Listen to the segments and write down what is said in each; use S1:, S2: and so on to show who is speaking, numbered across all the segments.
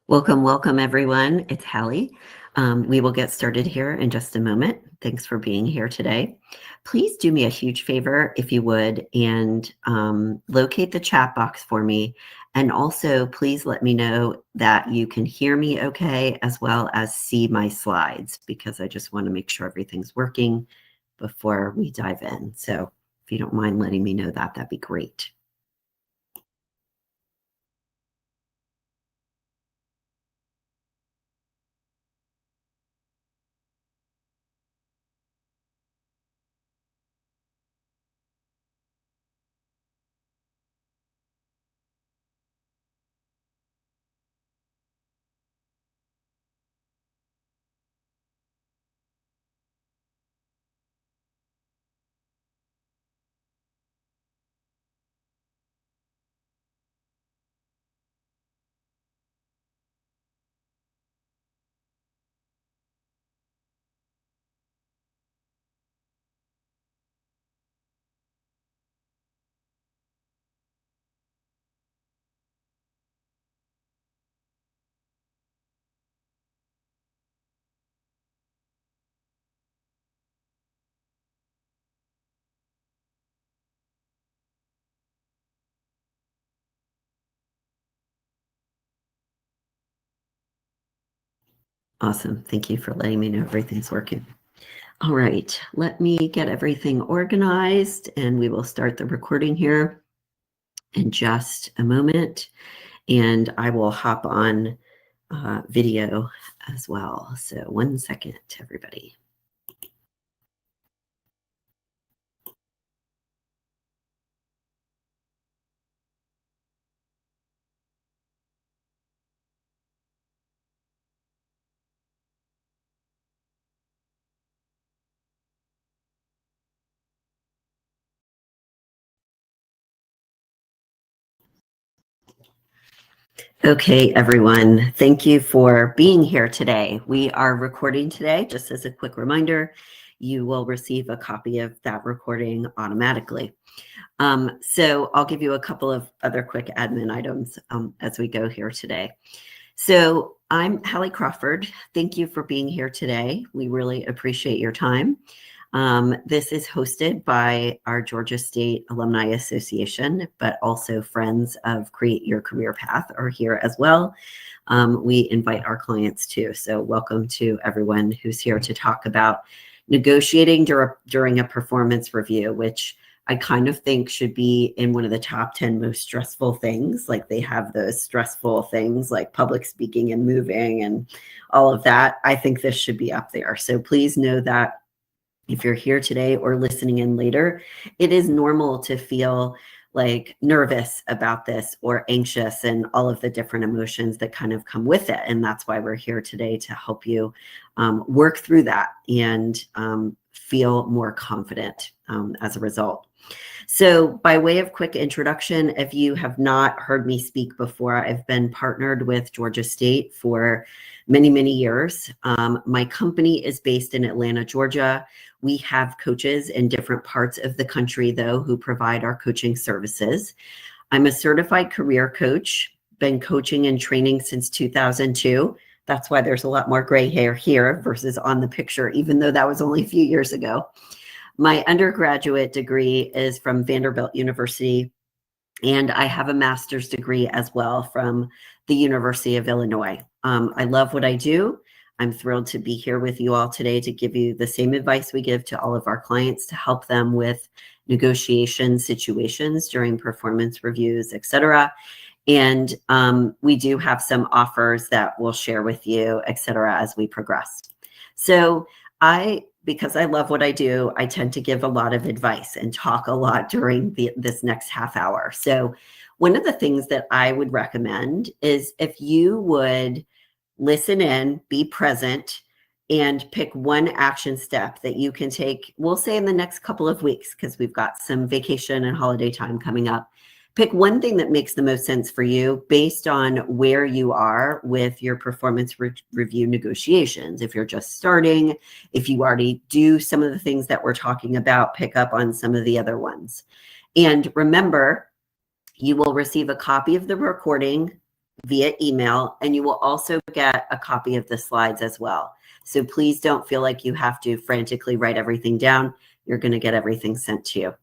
S1: Welcome, everyone. It's Hallie. We will get started here in just a moment. Thanks for being here today. Please do me a huge favor, if you would, and locate the chat box for me. And also, please let me know that you can hear me okay, as well as see my slides, because I just want to make sure everything's working before we dive in. So if you don't mind letting me know that, that'd be great. Awesome. Thank you for letting me know everything's working. All right, let me get everything organized and we will start the recording here in just a moment. And I will hop on video as well. So 1 second, everybody. Okay, everyone, thank you for being here today. We are recording today. Just as a quick reminder, you will receive a copy of that recording automatically. So I'll give you a couple of other quick admin items as we go here today. So I'm Hallie Crawford. Thank you for being here today. We really appreciate your time. This is hosted by our Georgia State Alumni Association, but also Friends of Create Your Career Path are here as well. We invite our clients too. So welcome to everyone who's here to talk about negotiating during a performance review, which I kind of think should be in one of the top 10 most stressful things. Like they have those stressful things like public speaking and moving and all of that. I think this should be up there. So please know that if you're here today or listening in later, it is normal to feel like nervous about this or anxious and all of the different emotions that kind of come with it. And that's why we're here today to help you work through that and feel more confident as a result. So by way of quick introduction, if you have not heard me speak before, I've been partnered with Georgia State for many, many years. My company is based in Atlanta, Georgia. We have coaches in different parts of the country, though, who provide our coaching services. I'm a certified career coach, been coaching and training since 2002. That's why there's a lot more gray hair here versus on the picture, even though that was only a few years ago. My undergraduate degree is from Vanderbilt University, and I have a master's degree as well from the University of Illinois. I love what I do. I'm thrilled to be here with you all today to give you the same advice we give to all of our clients to help them with negotiation situations during performance reviews, et cetera. And we do have some offers that we'll share with you, et cetera, as we progress. So because I love what I do, I tend to give a lot of advice and talk a lot during this next half hour. So one of the things that I would recommend is if you would listen in, be present, and pick one action step that you can take, we'll say in the next couple of weeks, because we've got some vacation and holiday time coming up. Pick one thing that makes the most sense for you based on where you are with your performance review negotiations. If you're just starting, if you already do some of the things that we're talking about, pick up on some of the other ones. And remember, you will receive a copy of the recording via email, and you will also get a copy of the slides as well. So please don't feel like you have to frantically write everything down. You're going to get everything sent to you.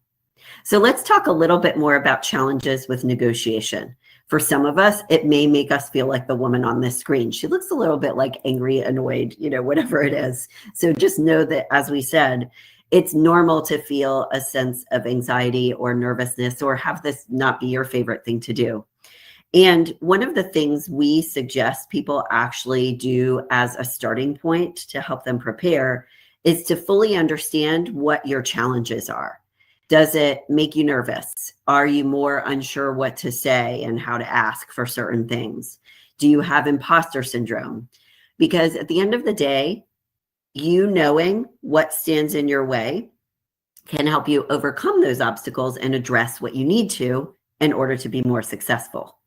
S1: So let's talk a little bit more about challenges with negotiation. For some of us, it may make us feel like the woman on this screen. She looks a little bit like angry, annoyed, whatever it is. So just know that, as we said, it's normal to feel a sense of anxiety or nervousness or have this not be your favorite thing to do. And one of the things we suggest people actually do as a starting point to help them prepare is to fully understand what your challenges are. Does it make you nervous? Are you more unsure what to say and how to ask for certain things? Do you have imposter syndrome? Because at the end of the day, you knowing what stands in your way can help you overcome those obstacles and address what you need to in order to be more successful.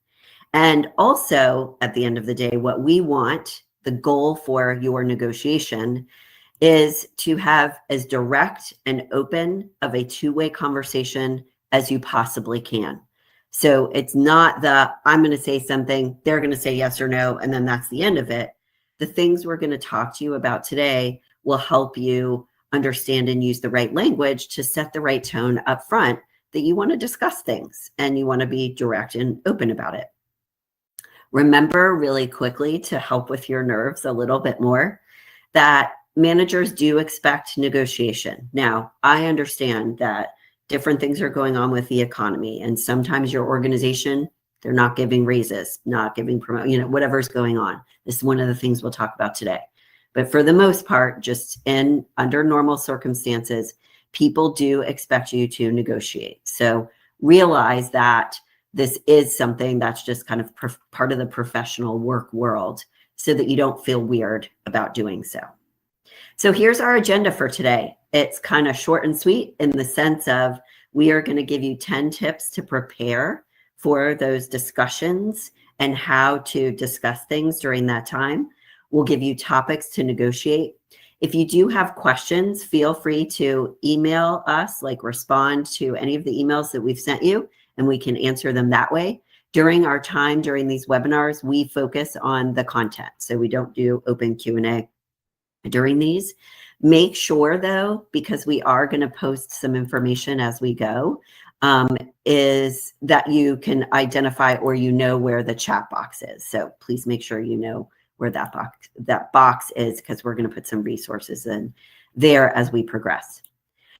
S1: And also, at the end of the day, what we want, the goal for your negotiation, is to have as direct and open of a two-way conversation as you possibly can. So it's not I'm going to say something, they're going to say yes or no, and then that's the end of it. The things we're going to talk to you about today will help you understand and use the right language to set the right tone up front that you want to discuss things and you want to be direct and open about it. Remember really quickly, to help with your nerves a little bit more, that managers do expect negotiation. Now, I understand that different things are going on with the economy, and sometimes your organization, they're not giving raises, not giving whatever's going on. This is one of the things we'll talk about today. But for the most part, just under normal circumstances, people do expect you to negotiate. So realize that this is something that's just kind of part of the professional work world, so that you don't feel weird about doing so. So here's our agenda for today. It's kind of short and sweet in the sense of we are going to give you 10 tips to prepare for those discussions and how to discuss things during that time. We'll give you topics to negotiate. If you do have questions, feel free to email us, respond to any of the emails that we've sent you, and we can answer them that way. During our time, during these webinars, we focus on the content. So we don't do open Q&A during these. Make sure though, because we are going to post some information as we go, is that you can identify or where the chat box is. So please make sure you know where that box is, because we're going to put some resources in there as we progress.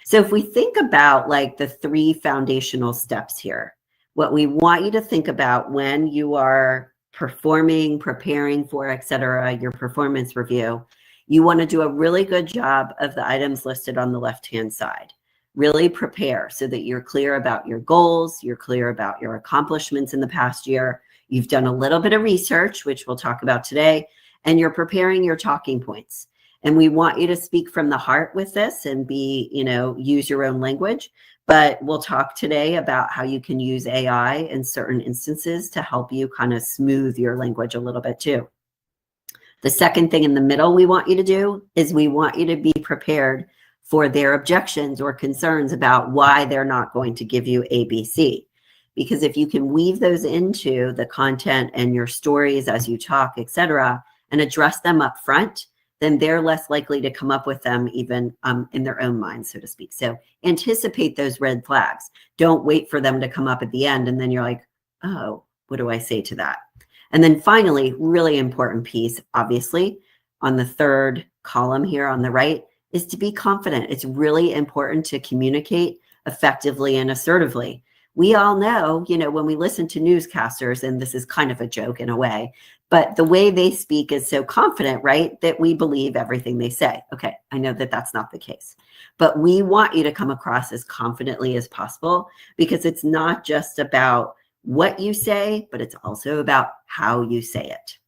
S1: So if we think about the 3 foundational steps here, what we want you to think about when you are performing, preparing for, etc., your performance review, you want to do a really good job of the items listed on the left-hand side. Really prepare so that you're clear about your goals, you're clear about your accomplishments in the past year, you've done a little bit of research, which we'll talk about today, and you're preparing your talking points. And we want you to speak from the heart with this and use your own language. But we'll talk today about how you can use AI in certain instances to help you kind of smooth your language a little bit too. The second thing in the middle we want you to do is we want you to be prepared for their objections or concerns about why they're not going to give you ABC. Because if you can weave those into the content and your stories as you talk, etc., and address them up front, then they're less likely to come up with them even in their own mind, so to speak. So anticipate those red flags. Don't wait for them to come up at the end and then you're like, oh, what do I say to that? And then finally, really important piece, obviously, on the third column here on the right, is to be confident. It's really important to communicate effectively and assertively. We all know, when we listen to newscasters, and this is kind of a joke in a way, but the way they speak is so confident, right, that we believe everything they say. Okay, I know that that's not the case, but we want you to come across as confidently as possible, because it's not just about what you say, but it's also about how you say it.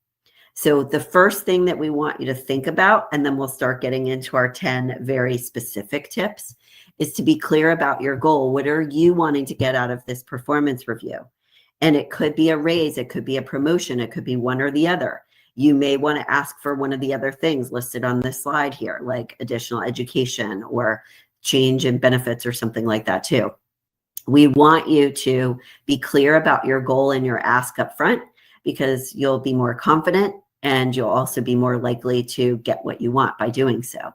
S1: So the first thing that we want you to think about, and then we'll start getting into our 10 very specific tips, is to be clear about your goal. What are you wanting to get out of this performance review? And it could be a raise, it could be a promotion, it could be one or the other. You may want to ask for one of the other things listed on this slide here, like additional education or change in benefits or something like that too. We want you to be clear about your goal and your ask up front, because you'll be more confident and you'll also be more likely to get what you want by doing so.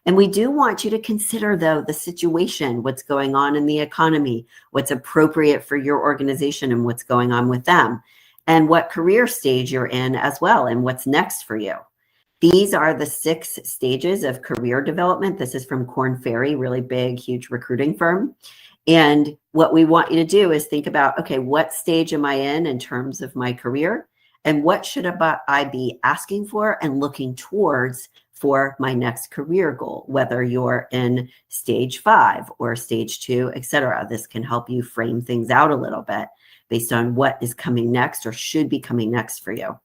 S1: And we do want you to consider, though, the situation, what's going on in the economy, what's appropriate for your organization and what's going on with them, and what career stage you're in as well, and what's next for you. These are the 6 stages of career development. This is from Korn Ferry, really big, huge recruiting firm. And what we want you to do is think about, okay, what stage am I in terms of my career? And what should I be asking for and looking towards for my next career goal, whether you're in stage 5 or stage 2, et cetera. This can help you frame things out a little bit based on what is coming next or should be coming next for you.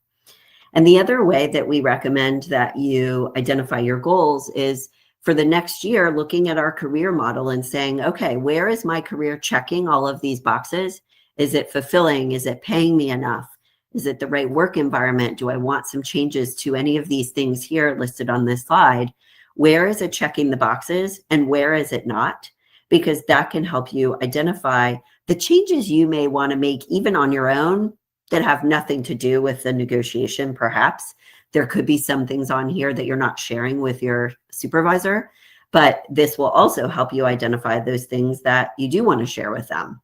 S1: And the other way that we recommend that you identify your goals is for the next year, looking at our career model and saying, okay, where is my career checking all of these boxes? Is it fulfilling? Is it paying me enough? Is it the right work environment? Do I want some changes to any of these things here listed on this slide? Where is it checking the boxes and where is it not? Because that can help you identify the changes you may want to make even on your own that have nothing to do with the negotiation, perhaps. There could be some things on here that you're not sharing with your supervisor, but this will also help you identify those things that you do want to share with them.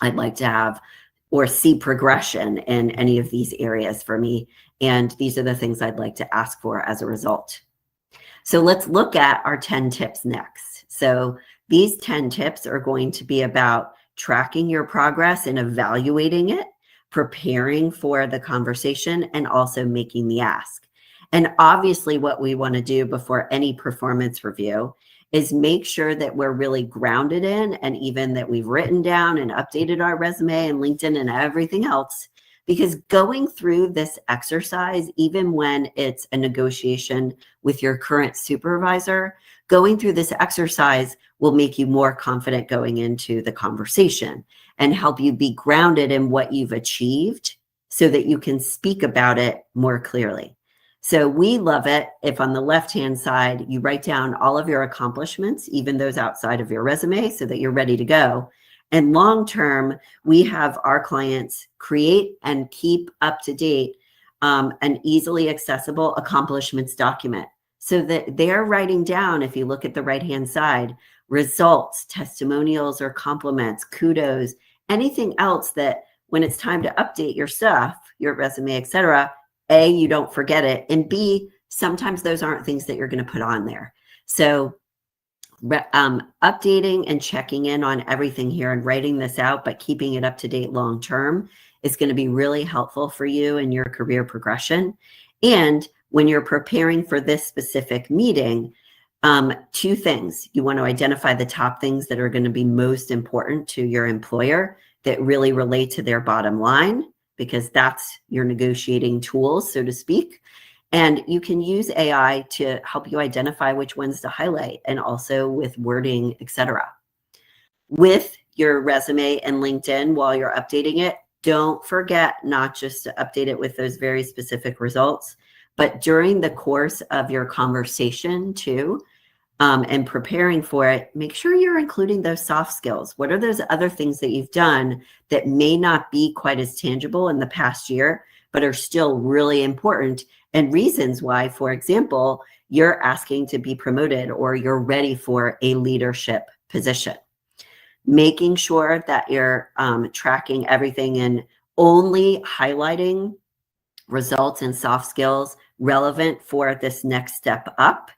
S1: I'd like to have or see progression in any of these areas for me. And these are the things I'd like to ask for as a result. So let's look at our 10 tips next. So these 10 tips are going to be about tracking your progress and evaluating it, preparing for the conversation, and also making the ask. And obviously what we want to do before any performance review is make sure that we're really grounded in, and even that we've written down and updated our resume and LinkedIn and everything else, because going through this exercise, even when it's a negotiation with your current supervisor, going through this exercise will make you more confident going into the conversation and help you be grounded in what you've achieved so that you can speak about it more clearly. So we love it if on the left-hand side, you write down all of your accomplishments, even those outside of your resume, so that you're ready to go. And long-term, we have our clients create and keep up to date an easily accessible accomplishments document so that they're writing down, if you look at the right-hand side, results, testimonials or compliments, kudos, anything else that when it's time to update your stuff, your resume, et cetera, A, you don't forget it. And B, sometimes those aren't things that you're going to put on there. So updating and checking in on everything here and writing this out, but keeping it up to date long term is going to be really helpful for you in your career progression. And when you're preparing for this specific meeting, 2 things. You want to identify the top things that are going to be most important to your employer that really relate to their bottom line, because that's your negotiating tools, so to speak. And you can use AI to help you identify which ones to highlight, and also with wording, etc. With your resume and LinkedIn, while you're updating it, don't forget not just to update it with those very specific results, but during the course of your conversation too, and preparing for it, make sure you're including those soft skills. What are those other things that you've done that may not be quite as tangible in the past year, but are still really important, and reasons why, for example, you're asking to be promoted or you're ready for a leadership position. Making sure that you're tracking everything and only highlighting results and soft skills relevant for this next step up.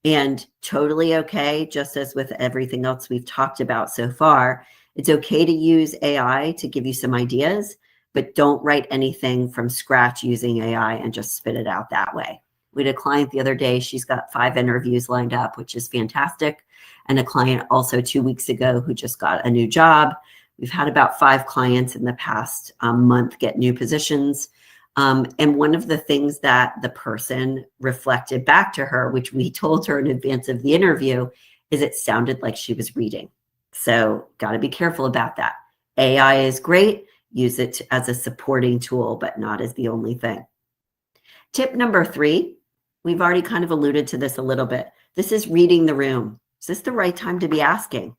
S1: And totally okay, just as with everything else we've talked about so far, it's okay to use AI to give you some ideas, but don't write anything from scratch using AI and just spit it out that way. We had a client the other day, she's got 5 interviews lined up, which is fantastic. And a client also 2 weeks ago who just got a new job. We've had about 5 clients in the past month get new positions. And one of the things that the person reflected back to her, which we told her in advance of the interview, is it sounded like she was reading. So got to be careful about that. AI is great. Use it as a supporting tool, but not as the only thing. Tip number 3, we've already kind of alluded to this a little bit. This is reading the room. Is this the right time to be asking?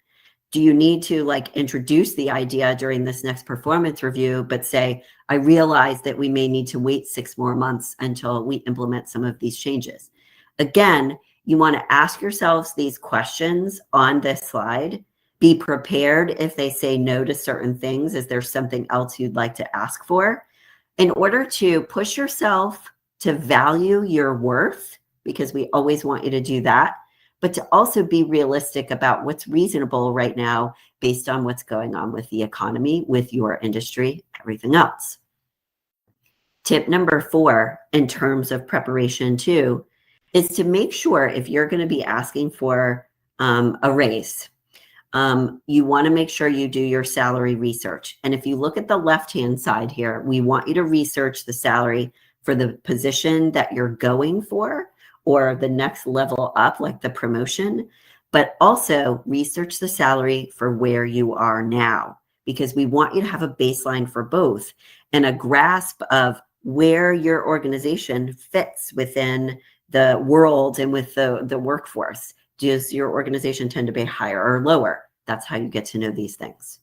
S1: Do you need to like introduce the idea during this next performance review, but say, I realize that we may need to wait 6 more months until we implement some of these changes? Again, you want to ask yourselves these questions on this slide. Be prepared if they say no to certain things. Is there something else you'd like to ask for? In order to push yourself to value your worth, because we always want you to do that, but to also be realistic about what's reasonable right now based on what's going on with the economy, with your industry, everything else. Tip number 4, in terms of preparation too, is to make sure if you're going to be asking for a raise, you want to make sure you do your salary research. And if you look at the left-hand side here, we want you to research the salary for the position that you're going for, or the next level up, like the promotion, but also research the salary for where you are now, because we want you to have a baseline for both and a grasp of where your organization fits within the world and with the workforce. Does your organization tend to be higher or lower? That's how you get to know these things.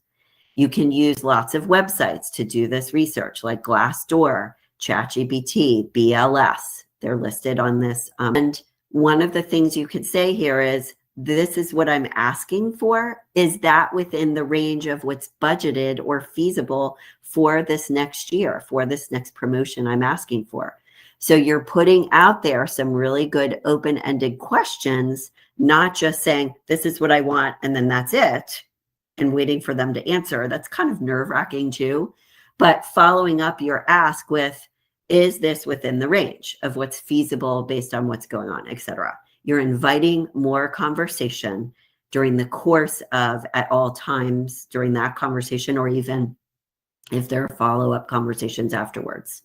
S1: You can use lots of websites to do this research, like Glassdoor, ChatGPT, BLS. They're listed on this. And one of the things you could say here is, this is what I'm asking for. Is that within the range of what's budgeted or feasible for this next year, for this next promotion I'm asking for? So you're putting out there some really good open-ended questions, not just saying, this is what I want, and then that's it, and waiting for them to answer. That's kind of nerve-wracking too. But following up your ask with, is this within the range of what's feasible based on what's going on, et cetera? You're inviting more conversation during the course of, at all times during that conversation, or even if there are follow-up conversations afterwards.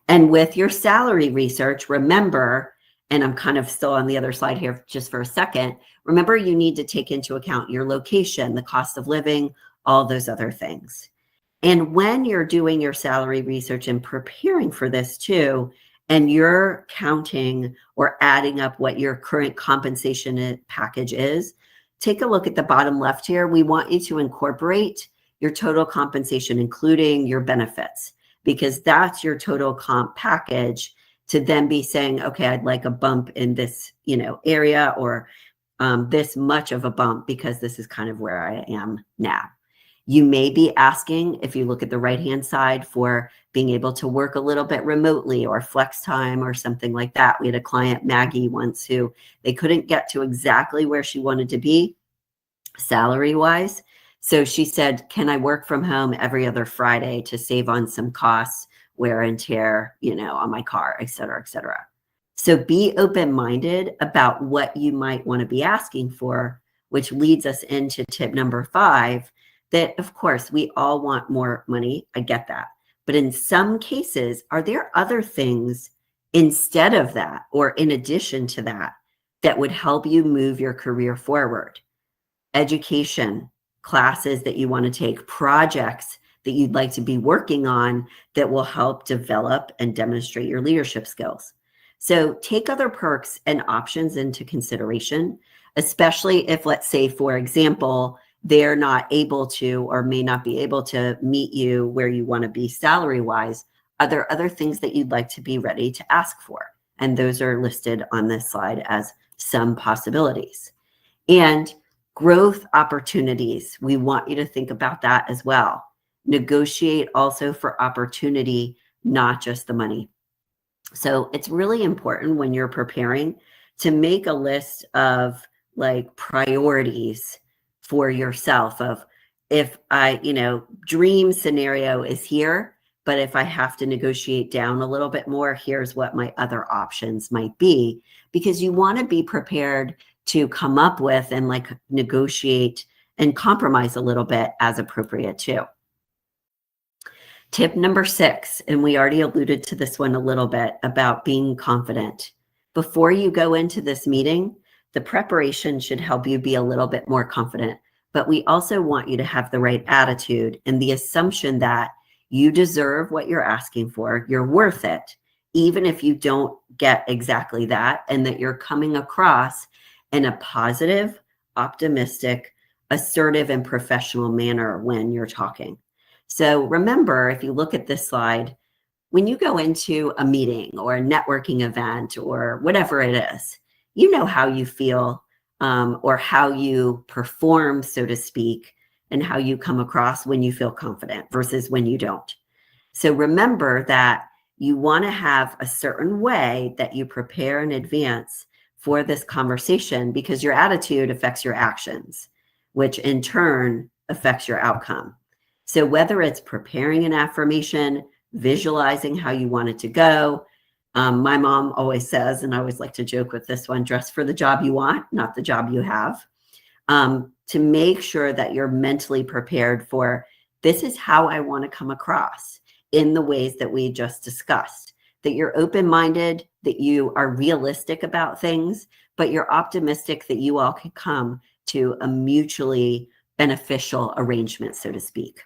S1: And with your salary research, remember, and I'm kind of still on the other slide here just for a second, remember you need to take into account your location, the cost of living, all those other things. And when you're doing your salary research and preparing for this too, and you're counting or adding up what your current compensation package is, take a look at the bottom left here. We want you to incorporate your total compensation, including your benefits, because that's your total comp package, to then be saying, okay, I'd like a bump in this, area, or this much of a bump because this is kind of where I am now. You may be asking, if you look at the right-hand side, for being able to work a little bit remotely or flex time or something like that. We had a client, Maggie, once, who they couldn't get to exactly where she wanted to be salary-wise. So she said, can I work from home every other Friday to save on some costs, wear and tear, on my car, et cetera, et cetera. So be open-minded about what you might want to be asking for, which leads us into tip number 5, that of course we all want more money. I get that. But in some cases, are there other things instead of that, or in addition to that, that would help you move your career forward? Education, classes that you want to take, projects that you'd like to be working on that will help develop and demonstrate your leadership skills. So take other perks and options into consideration, especially if, let's say, for example, they're not able to, or may not be able to meet you where you want to be salary-wise. Are there other things that you'd like to be ready to ask for? And those are listed on this slide as some possibilities. And growth opportunities, we want you to think about that as well. Negotiate also for opportunity, not just the money. So it's really important when you're preparing to make a list of like priorities for yourself, of, if I, dream scenario is here, but if I have to negotiate down a little bit more, here's what my other options might be, because you want to be prepared to come up with and like negotiate and compromise a little bit as appropriate too. Tip number 6, and we already alluded to this one a little bit, about being confident. Before you go into this meeting, the preparation should help you be a little bit more confident, but we also want you to have the right attitude and the assumption that you deserve what you're asking for, you're worth it, even if you don't get exactly that, and that you're coming across in a positive, optimistic, assertive and professional manner when you're talking. So remember, if you look at this slide, when you go into a meeting or a networking event or whatever it is, you know how you feel or how you perform, so to speak, and how you come across when you feel confident versus when you don't. So remember that you want to have a certain way that you prepare in advance for this conversation, because your attitude affects your actions, which in turn affects your outcome. So whether it's preparing an affirmation, visualizing how you want it to go. My mom always says, and I always like to joke with this one, dress for the job you want, not the job you have. To make sure that you're mentally prepared for, this is how I want to come across in the ways that we just discussed, that you're open-minded, that you are realistic about things, but you're optimistic that you all can come to a mutually beneficial arrangement, so to speak.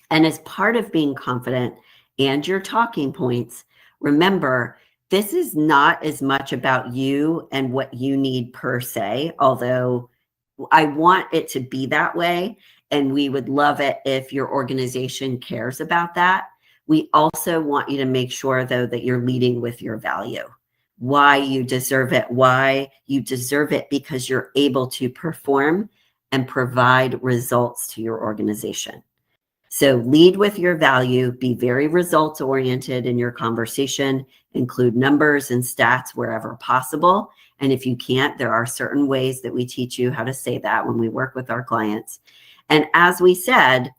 S1: And as part of being confident and your talking points, remember, this is not as much about you and what you need per se, although I want it to be that way. And we would love it if your organization cares about that. We also want you to make sure, though, that you're leading with your value, why you deserve it, because you're able to perform and provide results to your organization. So lead with your value, be very results oriented in your conversation, include numbers and stats wherever possible. And if you can't, there are certain ways that we teach you how to say that when we work with our clients. And as we said,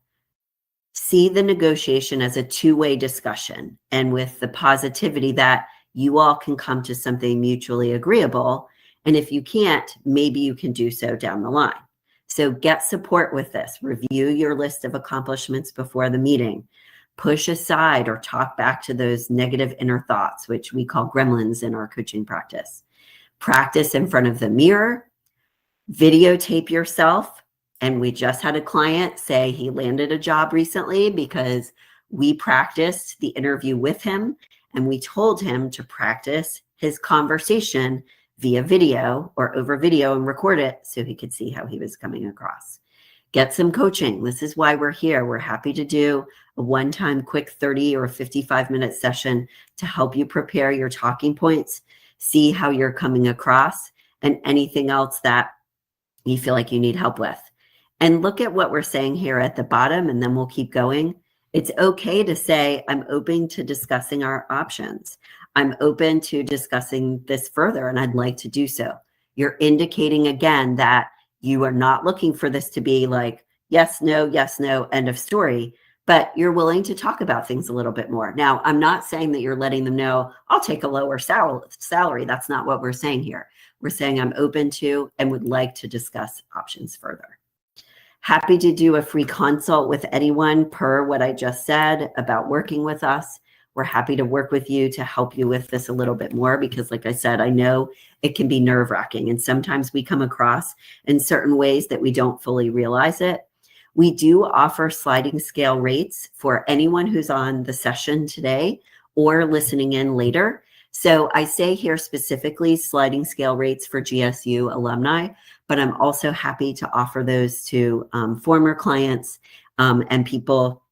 S1: see the negotiation as a two-way discussion, and with the positivity that you all can come to something mutually agreeable. And if you can't, maybe you can do so down the line. So get support with this. Review your list of accomplishments before the meeting. Push aside or talk back to those negative inner thoughts, which we call gremlins in our coaching practice. Practice in front of the mirror. Videotape yourself. And we just had a client say he landed a job recently because we practiced the interview with him, and we told him to practice his conversation via video or over video and record it so he could see how he was coming across. Get some coaching. This is why we're here. We're happy to do a one-time quick 30 or 55-minute session to help you prepare your talking points, see how you're coming across, and anything else that you feel like you need help with. And look at what we're saying here at the bottom, and then we'll keep going. It's okay to say, I'm open to discussing our options. I'm open to discussing this further, and I'd like to do so. You're indicating again that you are not looking for this to be like, yes, no, end of story, but you're willing to talk about things a little bit more. Now, I'm not saying that you're letting them know, I'll take a lower salary. That's not what we're saying here. We're saying I'm open to and would like to discuss options further. Happy to do a free consult with anyone per what I just said about working with us. We're happy to work with you to help you with this a little bit more, because like I said, I know it can be nerve-wracking, and sometimes we come across in certain ways that we don't fully realize it. We do offer sliding scale rates for anyone who's on the session today or listening in later. So I say here specifically sliding scale rates for GSU alumni, but I'm also happy to offer those to former clients and people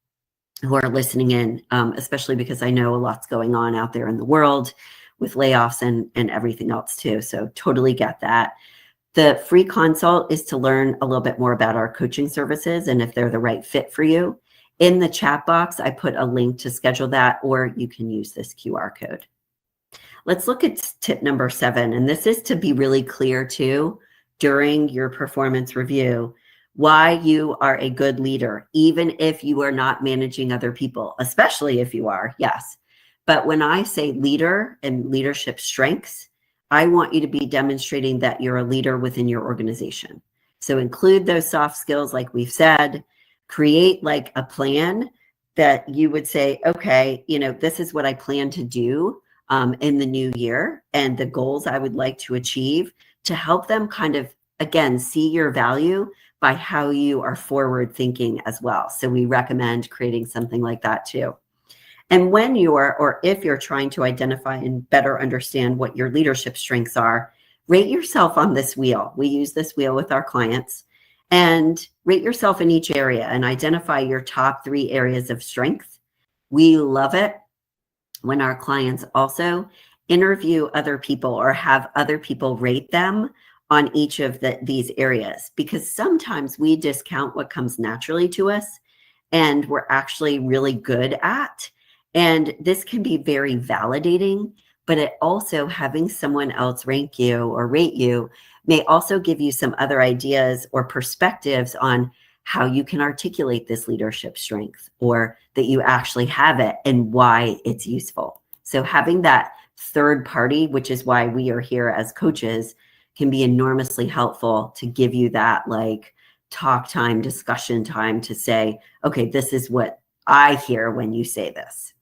S1: who are listening in, especially because I know a lot's going on out there in the world with layoffs and everything else too. So totally get that. The free consult is to learn a little bit more about our coaching services and if they're the right fit for you. In the chat box, I put a link to schedule that, or you can use this QR code. Let's look at tip number 7. And this is to be really clear too, during your performance review, why you are a good leader, even if you are not managing other people, especially if you are, yes. But when I say leader and leadership strengths, I want you to be demonstrating that you're a leader within your organization. So include those soft skills, like we've said, create like a plan that you would say, okay, this is what I plan to do in the new year and the goals I would like to achieve, to help them kind of, again, see your value by how you are forward thinking as well. So we recommend creating something like that too. And when you're, or if you're trying to identify and better understand what your leadership strengths are, rate yourself on this wheel. We use this wheel with our clients. And rate yourself in each area and identify your top 3 areas of strength. We love it when our clients also interview other people or have other people rate them on each of these areas, because sometimes we discount what comes naturally to us and we're actually really good at. And this can be very validating, but it also, having someone else rank you or rate you may also give you some other ideas or perspectives on how you can articulate this leadership strength, or that you actually have it and why it's useful. So having that third party, which is why we are here as coaches, can be enormously helpful to give you that like talk time, discussion time to say, okay, this is what I hear when you say this.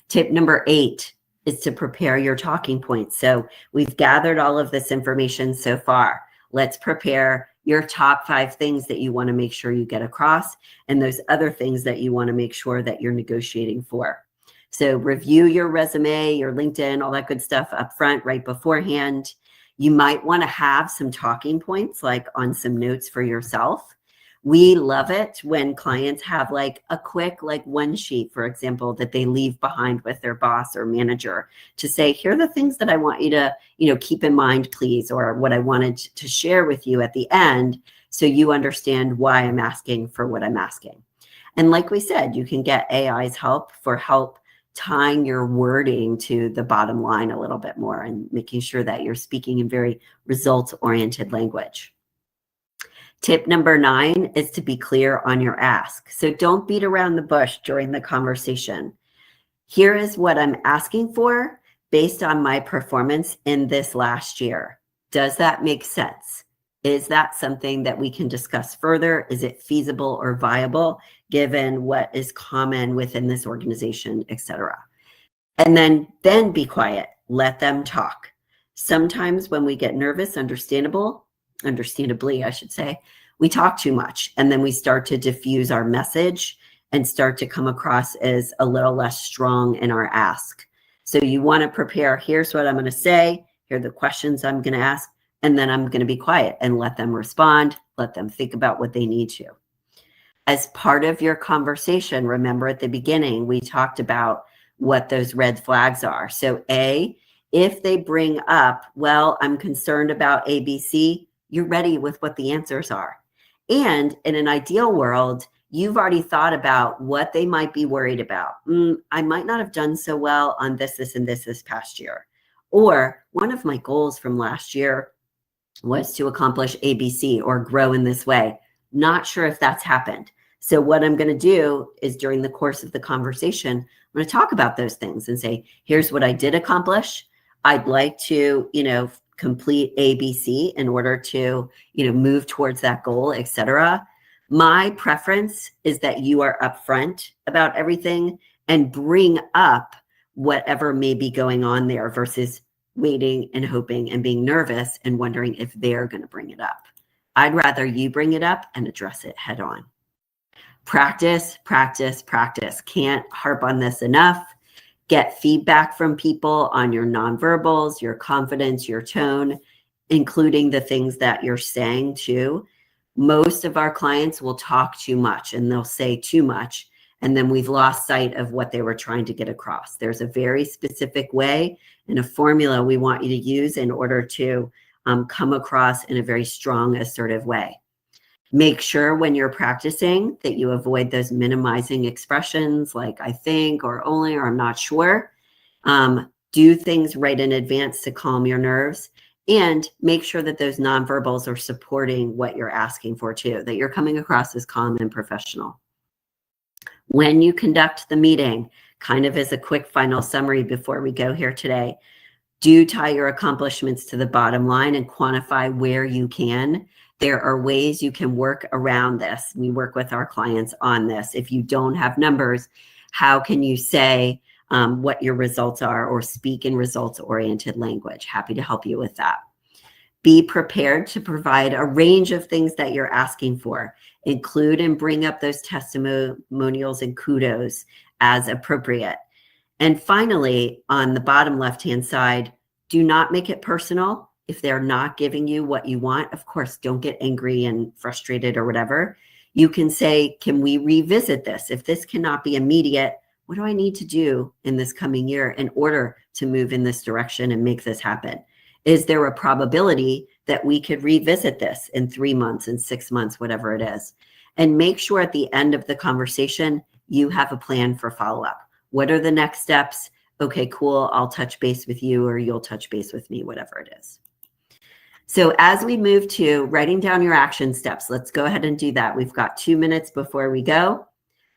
S1: Tip number 8 is to prepare your talking points. So we've gathered all of this information so far. Let's prepare your top 5 things that you want to make sure you get across, and those other things that you want to make sure that you're negotiating for. So review your resume, your LinkedIn, all that good stuff up front, right beforehand. You might want to have some talking points, like on some notes for yourself. We love it when clients have like a quick, like one sheet, for example, that they leave behind with their boss or manager to say, here are the things that I want you to, keep in mind, please, or what I wanted to share with you at the end, so you understand why I'm asking for what I'm asking. And like we said, you can get AI's help tying your wording to the bottom line a little bit more and making sure that you're speaking in very results-oriented language. Tip number 9 is to be clear on your ask. So don't beat around the bush during the conversation. Here is what I'm asking for based on my performance in this last year. Does that make sense? Is that something that we can discuss further? Is it feasible or viable given what is common within this organization, etc.? And then be quiet. Let them talk. Sometimes when we get nervous, understandably, I should say, we talk too much, and then we start to diffuse our message and start to come across as a little less strong in our ask. So you want to prepare, here's what I'm going to say, here are the questions I'm going to ask, and then I'm going to be quiet and let them respond, let them think about what they need to. As part of your conversation, remember at the beginning, we talked about what those red flags are. So A, if they bring up, well, I'm concerned about ABC, you're ready with what the answers are. And in an ideal world, you've already thought about what they might be worried about. I might not have done so well on this, and this past year. Or one of my goals from last year was to accomplish ABC or grow in this way. Not sure if that's happened. So what I'm going to do is during the course of the conversation, I'm going to talk about those things and say, here's what I did accomplish. I'd like to, complete ABC in order to, move towards that goal, etc. My preference is that you are upfront about everything and bring up whatever may be going on there versus waiting and hoping and being nervous and wondering if they're going to bring it up. I'd rather you bring it up and address it head on. Practice, practice, practice. Can't harp on this enough. Get feedback from people on your nonverbals, your confidence, your tone, including the things that you're saying too. Most of our clients will talk too much and they'll say too much, and then we've lost sight of what they were trying to get across. There's a very specific way and a formula we want you to use in order to come across in a very strong, assertive way. Make sure when you're practicing that you avoid those minimizing expressions like I think or only or I'm not sure. Do things right in advance to calm your nerves, and make sure that those nonverbals are supporting what you're asking for too, that you're coming across as calm and professional. When you conduct the meeting, kind of as a quick final summary before we go here today, do tie your accomplishments to the bottom line and quantify where you can. There are ways you can work around this. We work with our clients on this. If you don't have numbers, how can you say what your results are or speak in results-oriented language? Happy to help you with that. Be prepared to provide a range of things that you're asking for. Include and bring up those testimonials and kudos as appropriate. And finally, on the bottom left-hand side, do not make it personal if they're not giving you what you want, of course, don't get angry and frustrated or whatever. You can say, can we revisit this? If this cannot be immediate, what do I need to do in this coming year in order to move in this direction and make this happen? Is there a probability that we could revisit this in 3 months, in 6 months, whatever it is? And make sure at the end of the conversation, you have a plan for follow-up. What are the next steps? Okay, cool. I'll touch base with you, or you'll touch base with me, whatever it is. So as we move to writing down your action steps, let's go ahead and do that. We've got 2 minutes before we go.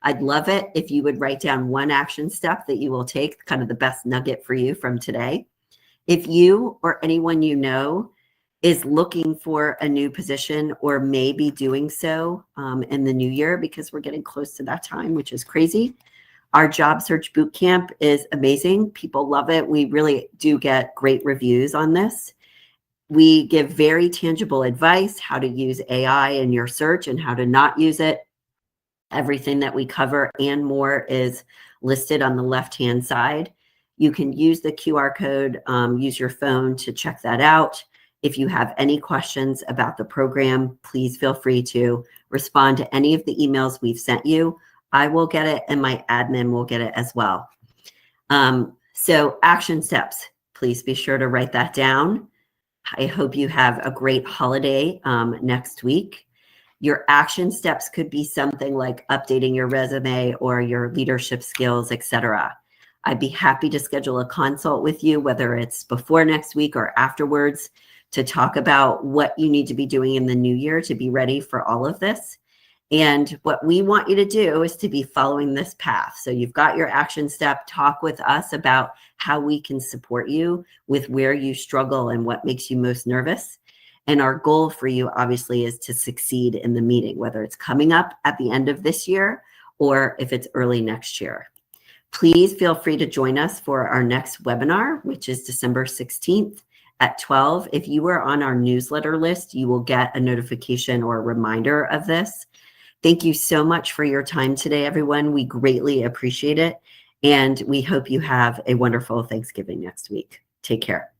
S1: I'd love it if you would write down one action step that you will take, kind of the best nugget for you from today. If you or anyone you know is looking for a new position or may be doing so in the new year, because we're getting close to that time, which is crazy, our job search boot camp is amazing. People love it. We really do get great reviews on this. We give very tangible advice, how to use AI in your search and how to not use it. Everything that we cover and more is listed on the left-hand side. You can use the QR code, use your phone to check that out. If you have any questions about the program, please feel free to respond to any of the emails we've sent you. I will get it and my admin will get it as well. So action steps, please be sure to write that down. I hope you have a great holiday next week. Your action steps could be something like updating your resume or your leadership skills, etc. I'd be happy to schedule a consult with you, whether it's before next week or afterwards, to talk about what you need to be doing in the new year to be ready for all of this. And what we want you to do is to be following this path. So you've got your action step. Talk with us about how we can support you with where you struggle and what makes you most nervous. And our goal for you, obviously, is to succeed in the meeting, whether it's coming up at the end of this year or if it's early next year. Please feel free to join us for our next webinar, which is December 16th at 12. If you are on our newsletter list, you will get a notification or a reminder of this. Thank you so much for your time today, everyone. We greatly appreciate it. And we hope you have a wonderful Thanksgiving next week. Take care.